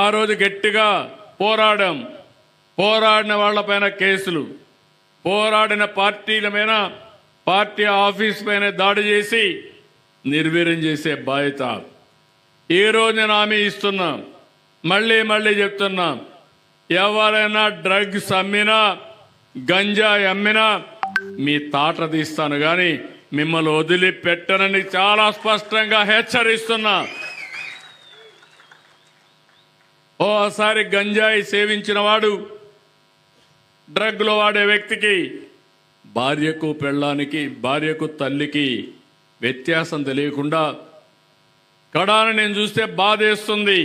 ఆ రోజు గట్టిగా పోరాడాం. పోరాడిన వాళ్ళపైన కేసులు, పోరాడిన పార్టీల మీద, పార్టీ ఆఫీస్ పైన దాడి చేసి నిర్వీర్యం చేసే బాధ్యత ఈ రోజు నేను హామీ ఇస్తున్నా. మళ్ళీ చెప్తున్నా, ఎవరైనా డ్రగ్స్ అమ్మినా, గంజాయి అమ్మినా మీ తాట తీస్తాను కానీ మిమ్మల్ని వదిలిపెట్టనని చాలా స్పష్టంగా హెచ్చరిస్తున్నా. ఓసారి గంజాయి సేవించిన వాడు, డ్రగ్లో వాడే వ్యక్తికి భార్యకు పెళ్ళానికి, భార్యకు తల్లికి వ్యత్యాసం తెలియకుండా కడాను నేను చూస్తే బాధేస్తుంది.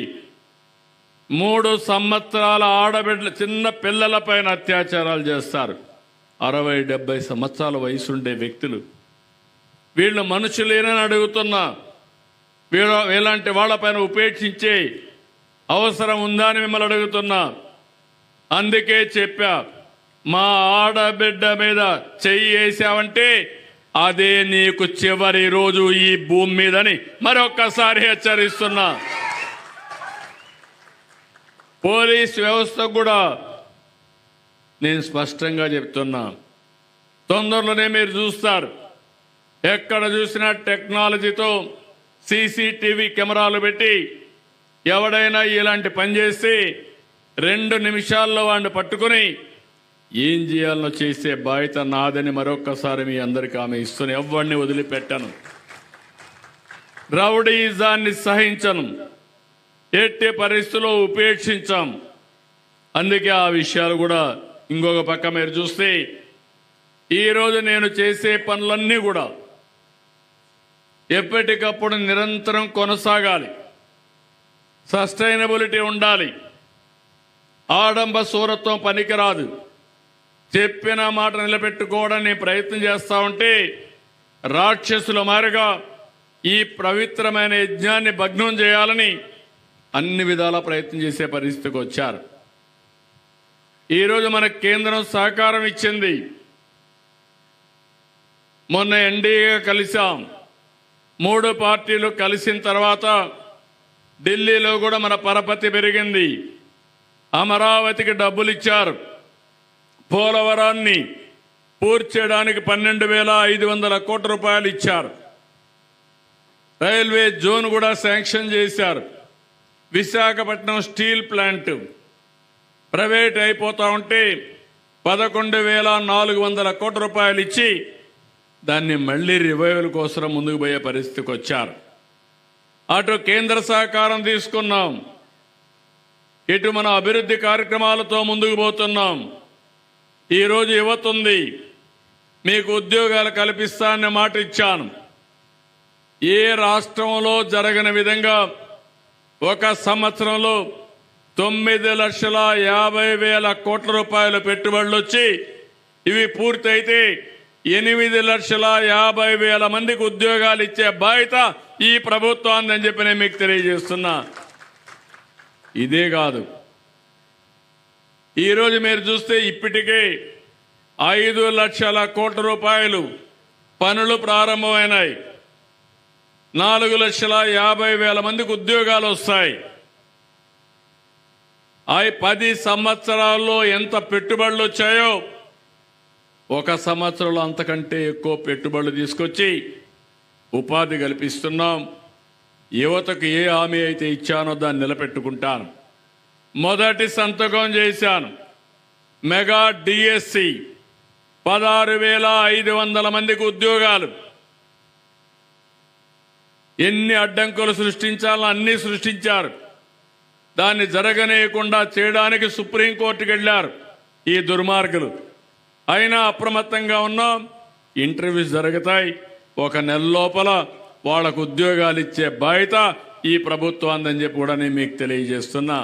3 సంవత్సరాల ఆడబిడ్డల చిన్న పిల్లల పైన అత్యాచారాలు చేస్తారు. 60-70 సంవత్సరాల వయసుండే వ్యక్తులు. వీళ్ళు మనుషులేనని అడుగుతున్నా. ఇలాంటి వాళ్ళపైన ఉపేక్షించే అవసరం ఉందా అని మిమ్మల్ని అడుగుతున్నా. అందుకే చెప్పా, మా ఆడబిడ్డ మీద చెయ్యి వేసావంటే అదే నీకు చివరి రోజు ఈ భూమి మీదని మరొక్కసారి హెచ్చరిస్తున్నా. పోలీస్ వ్యవస్థ కూడా నేను స్పష్టంగా చెప్తున్నా. తొందరలోనే మీరు చూస్తారు, ఎక్కడ చూసినా టెక్నాలజీతో సీసీటీవీ కెమెరాలు పెట్టి ఎవడైనా ఇలాంటి పని చేస్తే 2 నిమిషాల్లో వాడిని పట్టుకుని ఏం చేయాలనో చేసే బాధ్యత నాదని మరొక్కసారి మీ అందరికీ ఆమె ఇస్తున్న. ఎవరిని వదిలిపెట్టను, రౌడీజాన్ని సహించను, ఎట్టి పరిస్థితుల్లో ఉపేక్షించాం. అందుకే ఆ విషయాలు కూడా ఇంకొక పక్క మీరు చూస్తే ఈరోజు నేను చేసే పనులన్నీ కూడా ఎప్పటికప్పుడు నిరంతరం కొనసాగాలి. సస్టైనబిలిటీ ఉండాలి. ఆడంబ సూరత్వం పనికిరాదు. చెప్పిన మాట నిలబెట్టుకోవడానికి ప్రయత్నం చేస్తా ఉంటే రాక్షసుల మారిగా ఈ పవిత్రమైన యజ్ఞాన్ని భగ్నం చేయాలని అన్ని విధాల ప్రయత్నం చేసే పరిస్థితికి వచ్చారు. ఈరోజు మనకు కేంద్రం సహకారం ఇచ్చింది. మొన్న ఎన్డీఏగా కలిసాం. 3 పార్టీలు కలిసిన తర్వాత ఢిల్లీలో కూడా మన పరపతి పెరిగింది. అమరావతికి డబ్బులు ఇచ్చారు. పోలవరాన్ని పూర్తి చేయడానికి 12,500 కోట్ల రూపాయలు ఇచ్చారు. రైల్వే జోన్ కూడా శాంక్షన్ చేశారు. విశాఖపట్నం స్టీల్ ప్లాంట్ ప్రైవేట్ అయిపోతా ఉంటే 11,400 కోట్ల రూపాయలు ఇచ్చి దాన్ని మళ్లీ రివైవల్ కోసం ముందుకు పోయే పరిస్థితికి వచ్చారు. అటు కేంద్ర సహకారం తీసుకున్నాం, ఇటు మన అభివృద్ధి కార్యక్రమాలతో ముందుకు పోతున్నాం. ఈరోజు యువత ఉంది, మీకు ఉద్యోగాలు కల్పిస్తానని మాట ఇచ్చాను. ఏ రాష్ట్రంలో జరగని విధంగా 1 సంవత్సరంలో 9,50,000 కోట్ల రూపాయల పెట్టుబడులు వచ్చి ఇవి పూర్తయితే 8,50,000 మందికి ఉద్యోగాలు ఇచ్చే బాధ్యత ఈ ప్రభుత్వాన్ని అని చెప్పి నేను మీకు తెలియజేస్తున్నా. ఇదే కాదు, ఈరోజు మీరు చూస్తే ఇప్పటికే 5 లక్షల కోట్ల రూపాయలు పనులు ప్రారంభమైనాయి. 4,50,000 మందికి ఉద్యోగాలు వస్తాయి. 10 సంవత్సరాల్లో ఎంత పెట్టుబడులు వచ్చాయో 1 సంవత్సరంలో అంతకంటే ఎక్కువ పెట్టుబడులు తీసుకొచ్చి ఉపాధి కల్పిస్తున్నాం. యువతకు ఏ హామీ అయితే ఇచ్చానో దాన్ని నిలబెట్టుకుంటాను. మొదటి సంతకం చేశాను. మెగా డిఎస్సి 16,500 మందికి ఉద్యోగాలు. ఎన్ని అడ్డంకులు సృష్టించాలో అన్నీ సృష్టించారు. దాన్ని జరగనేయకుండా చేయడానికి సుప్రీంకోర్టుకు వెళ్లారు ఈ దుర్మార్గులు. అయినా అప్రమత్తంగా ఉన్నాం. ఇంటర్వ్యూస్ జరుగుతాయి. 1 నెల లోపల వాళ్ళకు ఉద్యోగాలు ఇచ్చే బాధ్యత ఈ ప్రభుత్వాన్ని అని చెప్పి కూడా నేను మీకు తెలియజేస్తున్నా.